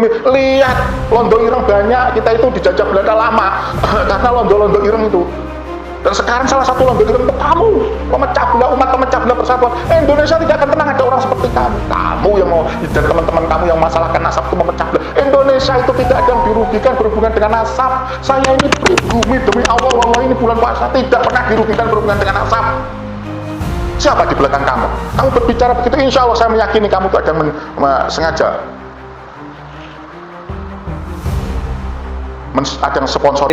Lihat londo ireng banyak, kita itu dijajah Belanda lama karena londo-londo ireng itu. Dan sekarang salah satu londo ireng itu kamu, pemecah belah umat, pemecah belah persatuan. Indonesia tidak akan tenang ada orang seperti kamu yang mau, dan teman-teman kamu yang masalahkan nasab itu memecah belah. Indonesia itu tidak ada yang dirugikan berhubungan dengan nasab. Saya ini pribumi, demi Allah, ini bulan puasa tidak pernah dirugikan berhubungan dengan nasab. Siapa di belakang kamu? Kamu berbicara begitu, insya Allah saya meyakini kamu itu ada sengaja ada yang sponsor.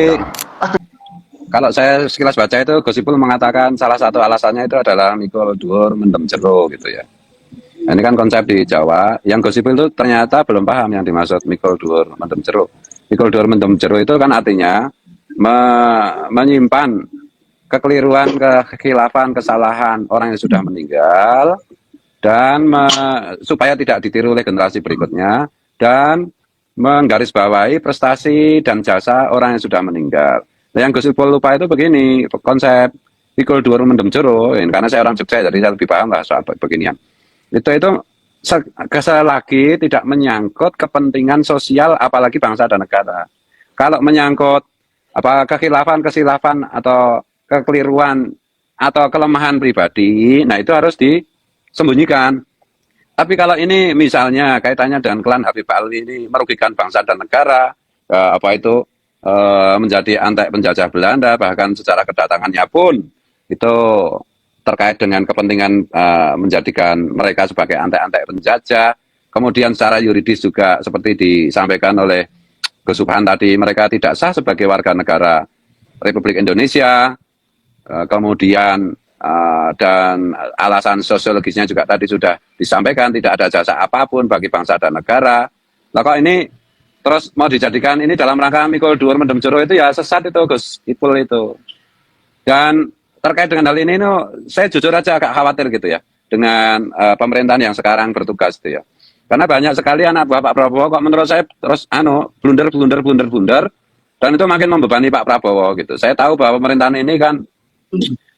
Kalau saya sekilas baca itu, Gosipul mengatakan salah satu alasannya itu adalah mikul dhuwur mendem jero gitu ya. Nah, ini kan konsep di Jawa. Yang Gosipul itu ternyata belum paham yang dimaksud mikul dhuwur mendem jero. Mikul dhuwur mendem jero itu kan artinya menyimpan kekeliruan, kekhilafan, kesalahan orang yang sudah meninggal dan supaya tidak ditiru oleh generasi berikutnya, dan menggarisbawahi prestasi dan jasa orang yang sudah meninggal. Nah, yang Gosipul lupa itu begini, konsep mikul dhuwur mendem jero, karena saya orang Jogja jadi saya lebih paham lah soal beginian. Itu selagi tidak menyangkut kepentingan sosial apalagi bangsa dan negara. Kalau menyangkut apa kekhilafan atau kekeliruan atau kelemahan pribadi, nah itu harus disembunyikan. Tapi kalau ini misalnya kaitannya dengan klan Habib Ali ini merugikan bangsa dan negara, menjadi antek penjajah Belanda, bahkan secara kedatangannya pun itu terkait dengan kepentingan menjadikan mereka sebagai antek-antek penjajah. Kemudian secara yuridis juga seperti disampaikan oleh Gus Subhan tadi, mereka tidak sah sebagai warga negara Republik Indonesia. Kemudian dan alasan sosiologisnya juga tadi sudah disampaikan, tidak ada jasa apapun bagi bangsa dan negara. Nah kok ini terus mau dijadikan ini dalam rangka mikul dhuwur mendem jero, itu ya sesat itu Gus Ipul itu. Dan terkait dengan hal ini saya jujur aja agak khawatir gitu ya dengan pemerintahan yang sekarang bertugas itu ya. Karena banyak sekali anak buah Pak Prabowo kok menurut saya terus blunder dan itu makin membebani Pak Prabowo gitu. Saya tahu bahwa pemerintahan ini kan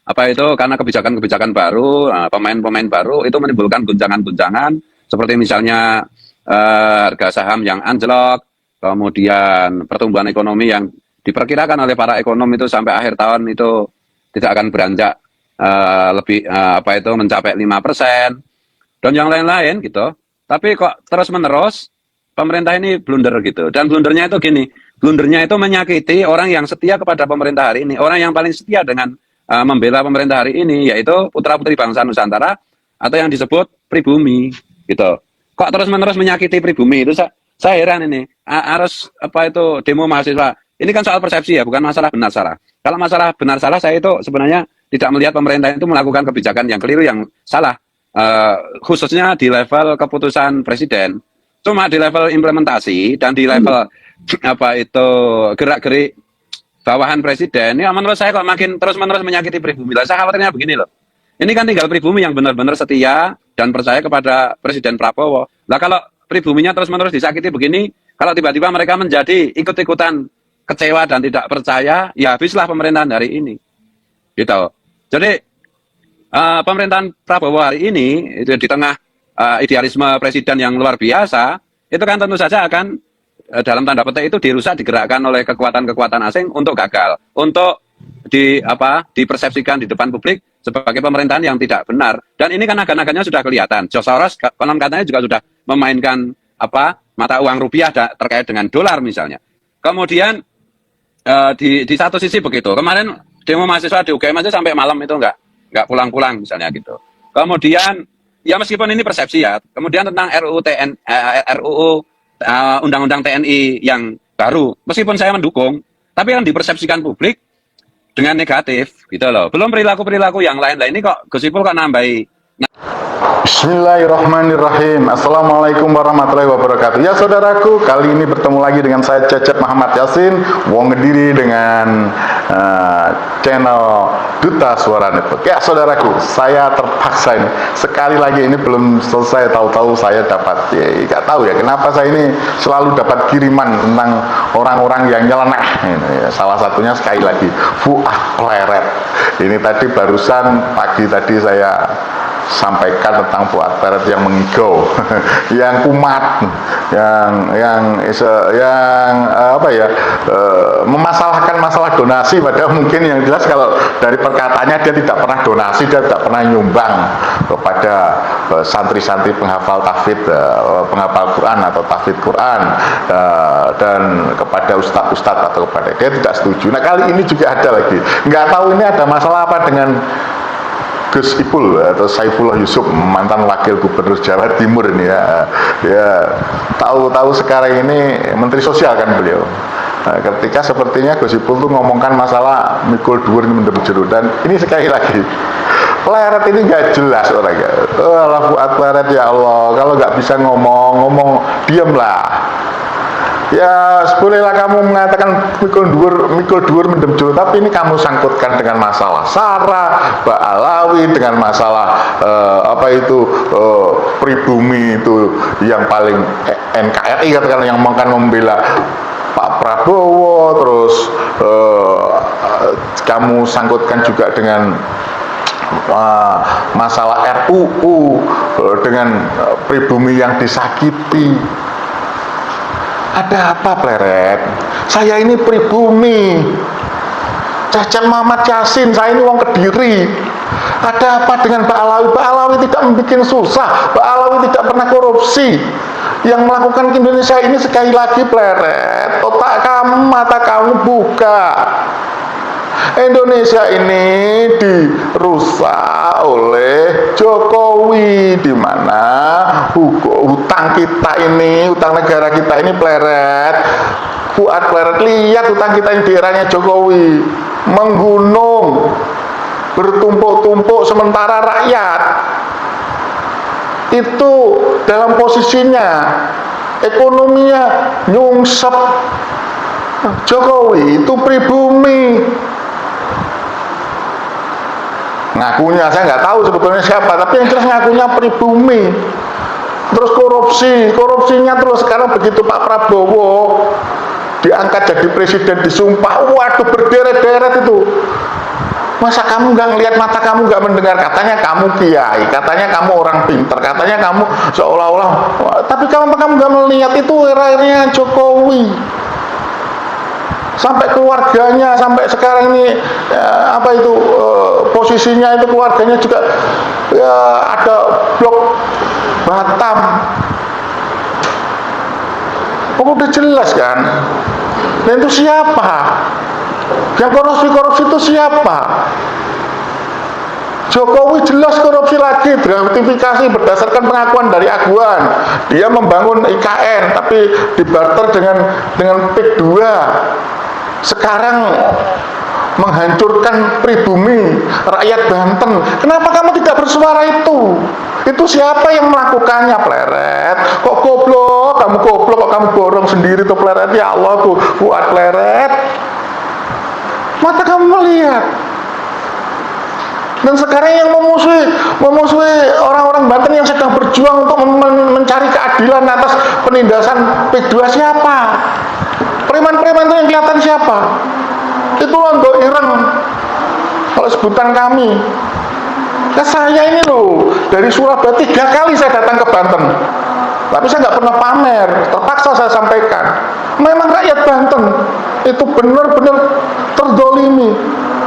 karena kebijakan-kebijakan baru, pemain-pemain baru itu menimbulkan guncangan-guncangan seperti misalnya harga saham yang anjlok, kemudian pertumbuhan ekonomi yang diperkirakan oleh para ekonom itu sampai akhir tahun itu tidak akan beranjak mencapai 5% dan yang lain-lain gitu. Tapi kok terus-menerus pemerintah ini blunder gitu. Dan blundernya itu gini, blundernya itu menyakiti orang yang setia kepada pemerintah hari ini. Orang yang paling setia dengan membela pemerintah hari ini yaitu putra-putri bangsa Nusantara atau yang disebut pribumi gitu. Kok terus-menerus menyakiti pribumi itu saya heran ini. Harus demo mahasiswa. Ini kan soal persepsi ya, bukan masalah benar salah. Kalau masalah benar salah, saya itu sebenarnya tidak melihat pemerintah itu melakukan kebijakan yang keliru, yang salah. Khususnya di level keputusan presiden. Cuma di level implementasi dan di level gerak-gerik bawahan presiden, ya menurut saya kok makin terus-menerus menyakiti pribumi. Saya khawatirnya begini loh. Ini kan tinggal pribumi yang benar-benar setia dan percaya kepada Presiden Prabowo. Lah kalau pribuminya terus-menerus disakiti begini, kalau tiba-tiba mereka menjadi ikut-ikutan kecewa dan tidak percaya, ya habislah pemerintahan hari ini. Gitu. Jadi pemerintahan Prabowo hari ini itu di tengah idealisme presiden yang luar biasa, itu kan tentu saja akan dalam tanda petik itu dirusak, digerakkan oleh kekuatan-kekuatan asing untuk gagal, untuk dipersepsikan di depan publik sebagai pemerintahan yang tidak benar. Dan ini kan agan-agannya sudah kelihatan. George Soros konon katanya juga sudah memainkan mata uang rupiah terkait dengan dolar misalnya. Kemudian di satu sisi begitu. Kemarin demo mahasiswa di UGM aja sampai malam itu nggak pulang-pulang misalnya gitu. Kemudian ya meskipun ini persepsi ya. Kemudian tentang RUU Undang-Undang TNI yang baru, meskipun saya mendukung, tapi yang dipersepsikan publik dengan negatif gitu loh. Belum perilaku-perilaku yang lain-lain ini kok Gosipul kok nambahi. Bismillahirrahmanirrahim. Assalamualaikum warahmatullahi wabarakatuh. Ya saudaraku, kali ini bertemu lagi dengan saya Cecep Muhammad Yasin, Wong Kediri, dengan channel Duta Suara Network. Ya saudaraku, saya terpaksa ini sekali lagi, ini belum selesai, tahu-tahu saya dapat, nggak tahu ya kenapa saya ini selalu dapat kiriman tentang orang-orang yang nyeleneh. Salah satunya sekali lagi Fuad Pleret. Ini tadi barusan pagi tadi saya sampaikan tentang Fuad Barat yang mengigau, yang kumat, memasalahkan masalah donasi. Padahal mungkin yang jelas kalau dari perkataannya dia tidak pernah donasi, dia tidak pernah nyumbang kepada santri-santri penghafal tahfidz, penghafal Quran atau tahfidz Quran, dan kepada ustadz-ustadz atau kepada dia tidak setuju. Nah kali ini juga ada lagi, nggak tahu ini ada masalah apa dengan Gus Ipul atau Saifullah Yusuf, mantan wakil gubernur Jawa Timur ini ya tahu-tahu sekarang ini Menteri Sosial kan beliau. Nah, ketika sepertinya Gus Ipul tuh ngomongkan masalah mikul dhuwur mendem jero, dan ini sekali lagi Pleret ini nggak jelas orangnya. Allah Fuad Barat, ya Allah, kalau nggak bisa ngomong diamlah. Ya bolehlah kamu mengatakan mikul dhuwur mendem jero, tapi ini kamu sangkutkan dengan masalah Sarah, Mbak Alawi, dengan masalah pribumi itu yang paling NKRI katakan, yang akan membela Pak Prabowo, terus kamu sangkutkan juga dengan masalah RUU, dengan pribumi yang disakiti. Ada apa Pleret? Saya ini pribumi, Cacan Muhammad Yasin, saya ini wong Kediri. Ada apa dengan Mbak Alawi? Mbak Alawi tidak membuat susah, Mbak Alawi tidak pernah korupsi. Yang melakukan ke Indonesia ini sekali lagi Pleret, otak kamu, mata kamu buka. Indonesia ini dirusak oleh Jokowi, di mana hutang kita ini, hutang negara kita ini Pleret. Fuad Pleret, lihat hutang kita ini di eranya Jokowi menggunung, bertumpuk-tumpuk, sementara rakyat itu dalam posisinya ekonominya nyungsep. Jokowi itu pribumi. Ngakunya, saya nggak tahu sebetulnya siapa, tapi yang jelas ngakunya pribumi. Terus korupsinya terus. Sekarang begitu Pak Prabowo diangkat jadi presiden, disumpah, waduh berderet-deret itu. Masa kamu nggak ngelihat, mata kamu nggak mendengar? Katanya kamu kiai, katanya kamu orang pinter, katanya kamu seolah-olah, tapi kamu nggak melihat itu era-eranya Jokowi. Sampai keluarganya, sampai sekarang ini posisinya itu keluarganya juga ya, ada blok Batam. Udah jelas kan? Dan itu siapa? Yang korupsi itu siapa? Jokowi jelas korupsi lagi, gratifikasi berdasarkan pengakuan dari Aguan. Dia membangun IKN tapi dibarter dengan PIK 2. Sekarang menghancurkan pribumi rakyat Banten. Kenapa kamu tidak bersuara itu? Itu siapa yang melakukannya Pleret? Kok goblok? Kamu goblok kok kamu borong sendiri tuh Pleret. Ya Allah tuh Fuad Pleret. Mata kamu melihat. Dan sekarang yang memusuhi orang-orang Banten yang sedang berjuang untuk mencari keadilan atas penindasan PIK 2 siapa? Preman-preman itu yang kelihatan siapa? Itu Londo Ireng, kalau sebutan kami. Nah, saya ini loh, dari Surabaya 3 kali saya datang ke Banten, tapi saya nggak pernah pamer, terpaksa saya sampaikan. Memang rakyat Banten itu benar-benar terdolimi.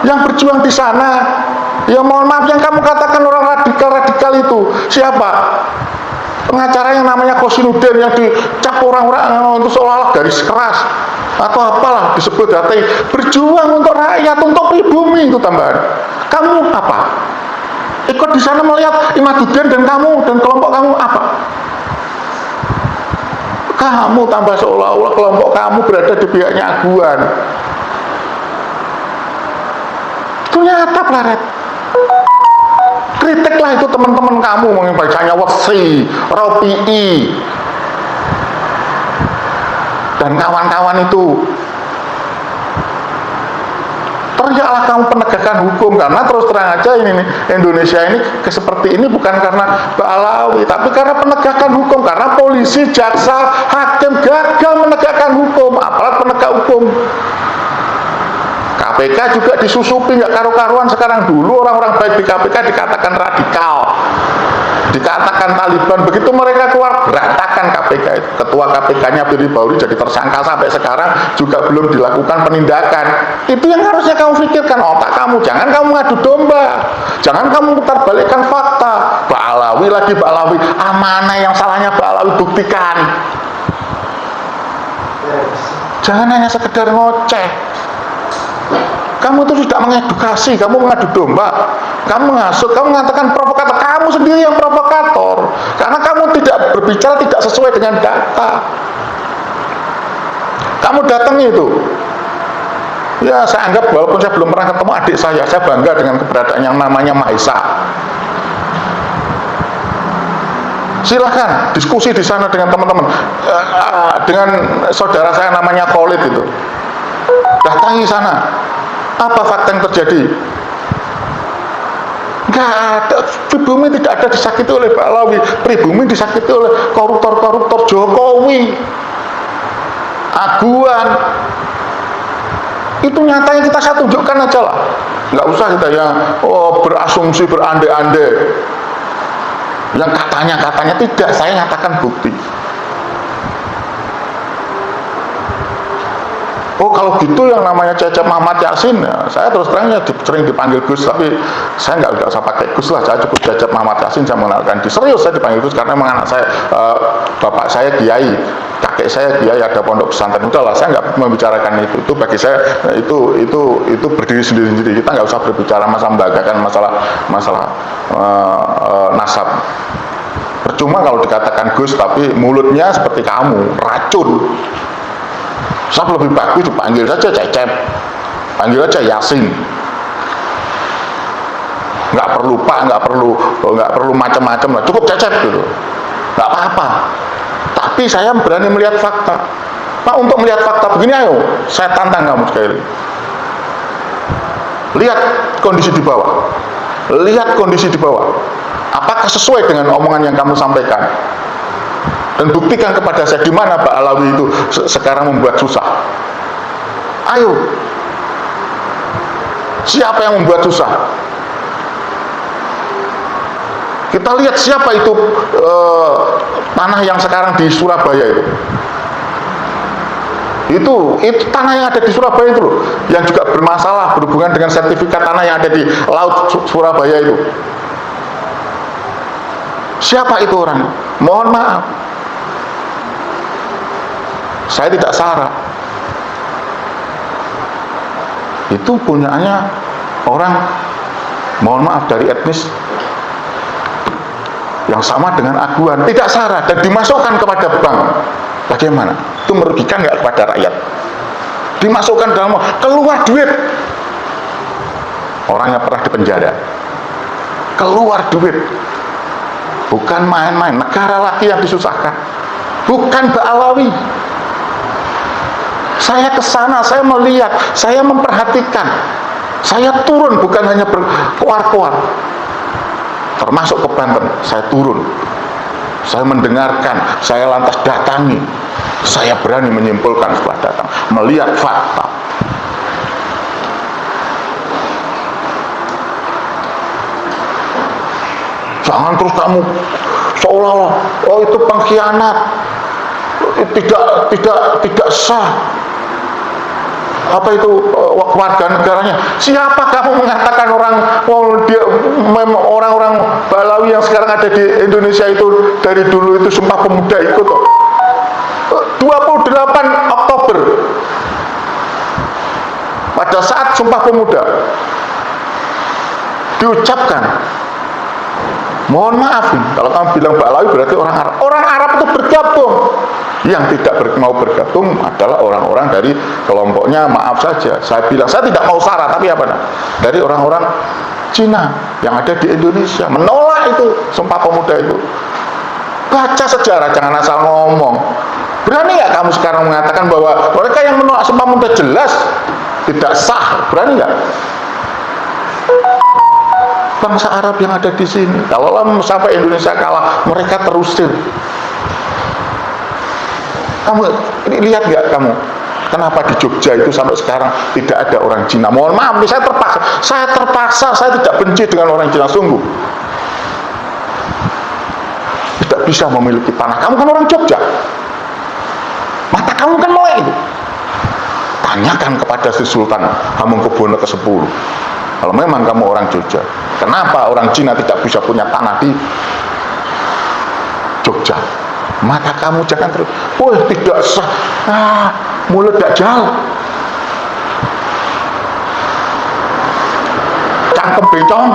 Yang berjuang di sana, ya mohon maaf, yang kamu katakan orang radikal itu siapa? Pengacara yang namanya Kosinudin yang dicap orang-orang untuk seolah-olah garis keras atau apalah disebut data, berjuang untuk rakyat, untuk pribumi itu tambahan. Kamu apa? Ikut di sana melihat Imaduddin dan kamu dan kelompok kamu apa? Kamu tambah seolah-olah kelompok kamu berada di pihaknya Aguan. Itu nyata Pleret. Kritiklah itu teman-teman kamu, bacanya Wesi, Ropi'i, dan kawan-kawan itu. Teriaklah kamu penegakan hukum, karena terus terang aja ini Indonesia ini seperti ini bukan karena Mbak Alawi, tapi karena penegakan hukum, karena polisi, jaksa, hakim gagal menegakkan hukum, aparat penegak hukum. KPK juga disusupi nggak karu-karuan sekarang. Dulu orang-orang baik di KPK dikatakan radikal, dikatakan Taliban, begitu mereka keluar berantakan KPK itu. Ketua KPK-nya Firly Bahuri jadi tersangka sampai sekarang juga belum dilakukan penindakan. Itu yang harusnya kamu pikirkan, otak kamu. Jangan kamu ngadu domba, jangan kamu putar balikkan fakta. Pak Alawi lagi Pak Alawi, mana yang salahnya Pak Alawi, buktikan. Jangan hanya sekedar ngoceh. Kamu itu tidak mengedukasi, kamu mengadu domba, kamu menghasut, kamu mengatakan provokator, kamu sendiri yang provokator, karena kamu tidak berbicara tidak sesuai dengan data. Kamu datang itu, ya saya anggap walaupun saya belum pernah ketemu adik saya bangga dengan keberadaan yang namanya Mahesa. Silahkan diskusi di sana dengan teman-teman, dengan saudara saya namanya Khalid itu, datangi sana. Apa fakta yang terjadi? Enggak ada, pribumi tidak ada disakiti oleh Pak Alawi, pribumi disakiti oleh koruptor-koruptor Jokowi, aguan. Itu nyatanya kita saya tunjukkan aja lah, nggak usah kita yang berasumsi, berandai-andai, yang katanya tidak, saya nyatakan bukti. Oh kalau gitu yang namanya Cecep Muhammad Yasin, ya, saya terus terang ya sering dipanggil Gus, tapi saya nggak usah pakai Gus lah, saya cukup Cecep Muhammad Yasin, saya mengenalkan di serius saya dipanggil Gus karena memang anak saya, bapak saya kiai, kakek saya kiai, ada pondok pesantren. Udahlah, saya nggak membicarakan itu bagi saya itu berdiri sendiri-sendiri. Kita nggak usah berbicara masalah membanggakan masalah nasab. Percuma kalau dikatakan Gus tapi mulutnya seperti kamu, racun. Saya lebih bagus dipanggil saja Cecep, panggil aja Yasin, nggak perlu Pak, nggak perlu macam-macam lah, cukup Cecep gitu, nggak apa-apa. Tapi saya berani melihat fakta. Pak, untuk melihat fakta begini, ayo saya tantang kamu sekali. Lihat kondisi di bawah, apakah sesuai dengan omongan yang kamu sampaikan? Dan buktikan kepada saya di mana Pak Alawi itu sekarang membuat susah. Ayo, siapa yang membuat susah? Kita lihat siapa itu tanah yang sekarang di Surabaya itu tanah yang ada di Surabaya itu loh, yang juga bermasalah berhubungan dengan sertifikat tanah yang ada di laut Surabaya itu. Siapa itu orang? Mohon maaf, saya tidak sarah. Itu punyaannya orang, mohon maaf, dari etnis yang sama dengan aguan, tidak sarah, dan dimasukkan kepada bank. Bagaimana? Itu merugikan nggak kepada rakyat? Dimasukkan dalam, keluar duit. Orangnya pernah dipenjara, keluar duit. Bukan main-main, negara lagi yang disusahkan, bukan Mbak Alawi. Saya ke sana, saya melihat, saya memperhatikan, saya turun, bukan hanya berkoar-koar. Termasuk ke Banten, saya turun, saya mendengarkan, saya lantas datangi, saya berani menyimpulkan setelah datang, melihat fakta. Jangan terus kamu seolah-olah, oh itu pengkhianat, tidak sah. Apa itu warga negaranya? Siapa kamu mengatakan orang-orang Balawi yang sekarang ada di Indonesia itu dari dulu itu Sumpah Pemuda ikut kok. 28 Oktober pada saat Sumpah Pemuda diucapkan, mohon maaf kalau kamu bilang Balawi berarti orang Arab. Orang Arab itu bergabung. Yang tidak mau bergabung adalah orang-orang dari kelompoknya, maaf saja, saya bilang, saya tidak mau sarah, tapi apa nah? Dari orang-orang Cina yang ada di Indonesia, menolak itu Sumpah Pemuda itu. Baca sejarah, jangan asal ngomong. Berani nggak kamu sekarang mengatakan bahwa mereka yang menolak Sumpah Pemuda jelas tidak sah? Berani nggak? Bangsa Arab yang ada di sini, kalau sampai Indonesia kalah, mereka terusir. Kamu lihat nggak kamu, kenapa di Jogja itu sampai sekarang tidak ada orang Cina? Mohon maaf, saya terpaksa, saya tidak benci dengan orang Cina, sungguh. bisa memiliki tanah. Kamu kan orang Jogja, mata kamu kan melek itu. Tanyakan kepada si Sultan Hamengkubuwono ke-10. Kalau memang kamu orang Jogja, kenapa orang Cina tidak bisa punya tanah di Jogja? Mata kamu jangan terus, tidak sah, mulut dajjal, cangkem bencong.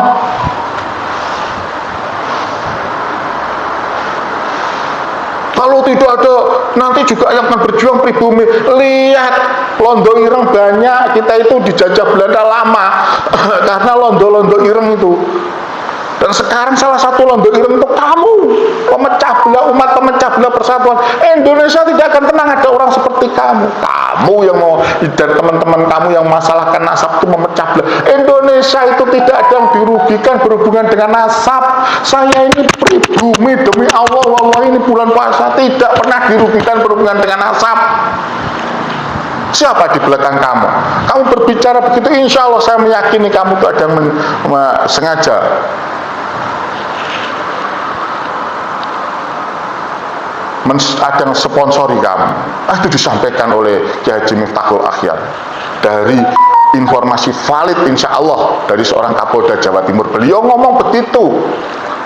Kalau tidak ada, nanti juga yang akan berjuang pribumi. Lihat, londo ireng banyak, kita itu dijajah Belanda lama karena londo-londo ireng itu. Dan sekarang salah satu londo ireng itu kamu, pemecah belah umat, pemecah belah persatuan. Indonesia tidak akan tenang ada orang seperti kamu. Kamu yang mau, dan teman-teman kamu yang masalahkan nasab itu memecah belah. Indonesia itu tidak ada yang dirugikan berhubungan dengan nasab. Saya ini pribumi, demi Allah, wallahi ini bulan puasa tidak pernah dirugikan berhubungan dengan nasab. Siapa di belakang kamu? Kamu berbicara begitu, insya Allah saya meyakini kamu itu ada yang sengaja ada yang sponsori kamu. Itu disampaikan oleh Kiai Haji Miftahul Akhyar dari informasi valid insya Allah dari seorang Kapolda Jawa Timur. Beliau ngomong begitu,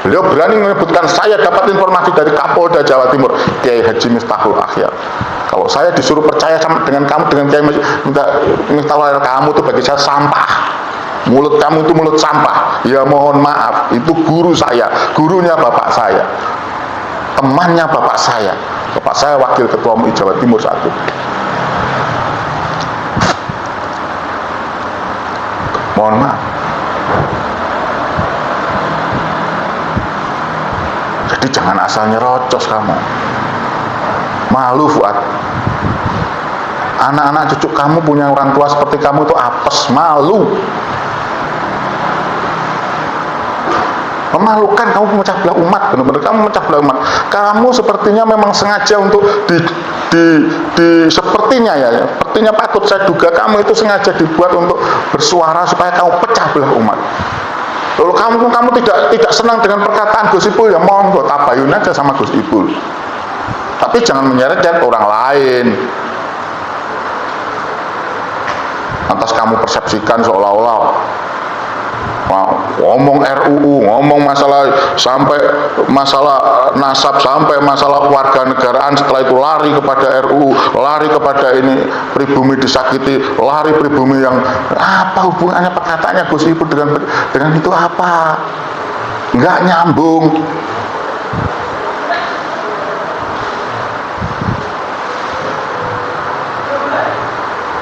beliau berani menyebutkan saya dapat informasi dari Kapolda Jawa Timur, Kiai Haji Miftahul Akhyar. Kalau saya disuruh percaya sama dengan kamu, dengan Kiai Miftahul Akhyar, kamu itu bagi saya sampah. Mulut kamu itu mulut sampah. Ya mohon maaf, itu guru saya, gurunya bapak saya, temannya bapak saya wakil ketua MUI Jawa Timur saat itu. Mohon maaf. Jadi jangan asal nyerocos kamu. Malu Fuad. Anak-anak cucu kamu punya orang tua seperti kamu itu apes, malu. Memalukan kamu memecah belah umat, benar-benar kamu memecah belah umat. Kamu sepertinya memang sengaja untuk sepertinya patut saya duga kamu itu sengaja dibuat untuk bersuara supaya kamu pecah belah umat. Lalu kamu tidak senang dengan perkataan Gus Ipul, ya monggo tabayun aja sama Gus Ipul. Tapi jangan menyeret-nyeret orang lain. Lantas kamu persepsikan seolah-olah ngomong RUU, ngomong masalah sampai masalah nasab, sampai masalah warga negaraan, setelah itu lari kepada RUU, lari kepada ini pribumi disakiti, lari pribumi yang apa hubungannya perkataannya Gus Ipul dengan itu apa? Nggak nyambung.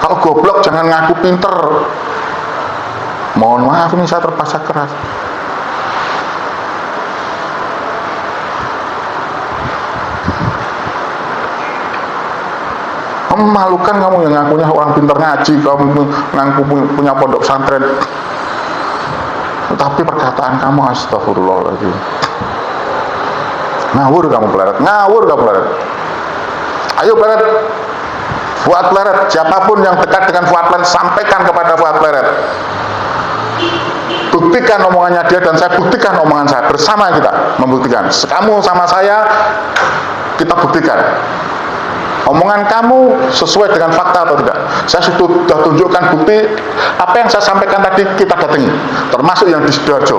Kalau goblok jangan ngaku pinter. Mohon maaf ini saya terpaksa keras. Memalukan kamu yang ngakunya orang pinter ngaji, kamu ngaku punya pondok pesantren, tapi perkataan kamu astagfirullahaladzim. Ngawur kamu Pleret, ngawur kamu Pleret. Ayo Pleret, Fuad Pleret, siapapun yang dekat dengan Fuad Pleret, sampaikan kepada Fuad Pleret. Buktikan omongannya dia dan saya buktikan omongan saya, bersama kita membuktikan. Kamu sama saya, kita buktikan omongan kamu sesuai dengan fakta atau tidak. Saya sudah tunjukkan bukti apa yang saya sampaikan tadi, kita datangi, termasuk yang di Sidoarjo,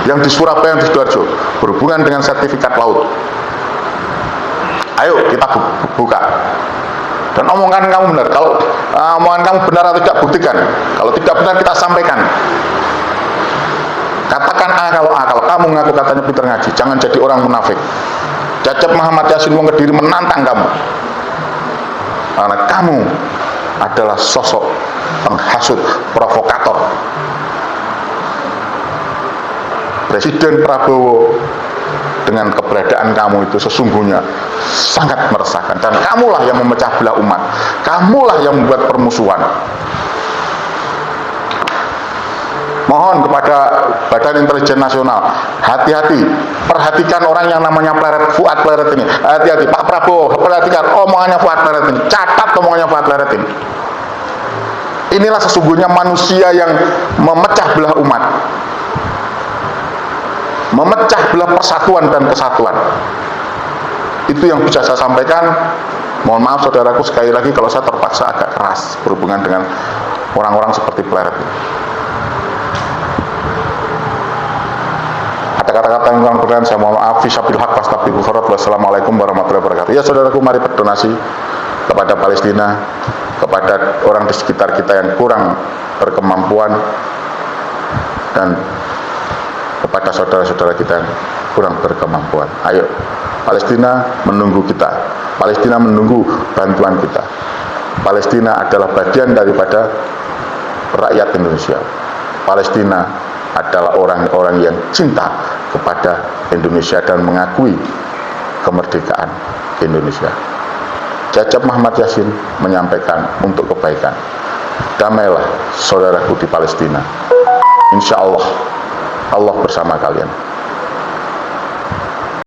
yang di Surabaya, yang di Sidoarjo, berhubungan dengan sertifikat laut. Ayo kita buka. Dan omongan kamu benar. Kalau omongan kamu benar atau tidak, buktikan. Kalau tidak benar, kita sampaikan. Katakan A kalau A, kalau kamu ngaku katanya pinter ngaji, jangan jadi orang munafik. Cecep Muhammad Yasin wong Kediri menantang kamu, karena kamu adalah sosok penghasut, provokator. Presiden Prabowo dengan keberadaan kamu itu sesungguhnya sangat meresahkan, dan kamulah yang memecah belah umat, kamulah yang membuat permusuhan. Mohon kepada Badan Intelijen Nasional, hati-hati, perhatikan orang yang namanya Pleret, Fuad Pleret ini. Hati-hati, Pak Prabowo, perhatikan omongannya Fuad Pleret ini, catat omongannya Fuad Pleret ini. Inilah sesungguhnya manusia yang memecah belah umat, memecah belah persatuan dan kesatuan. Itu yang bisa saya sampaikan. Mohon maaf saudaraku, sekali lagi kalau saya terpaksa agak keras berhubungan dengan orang-orang seperti Pleret. Ada kata-kata yang kurang berkenan, saya mohon maaf. Fisabil haq wastaghfiru khairat. Wassalamualaikum warahmatullahi wabarakatuh. Ya saudaraku, mari berdonasi kepada Palestina, kepada orang di sekitar kita yang kurang berkemampuan, dan kepada saudara-saudara kita yang kurang berkemampuan. Ayo, Palestina menunggu kita. Palestina menunggu bantuan kita. Palestina adalah bagian daripada rakyat Indonesia. Palestina adalah orang-orang yang cinta kepada Indonesia dan mengakui kemerdekaan Indonesia. Jajab Muhammad Yasin menyampaikan untuk kebaikan. Damailah saudaraku di Palestina. Insya Allah, Allah bersama kalian.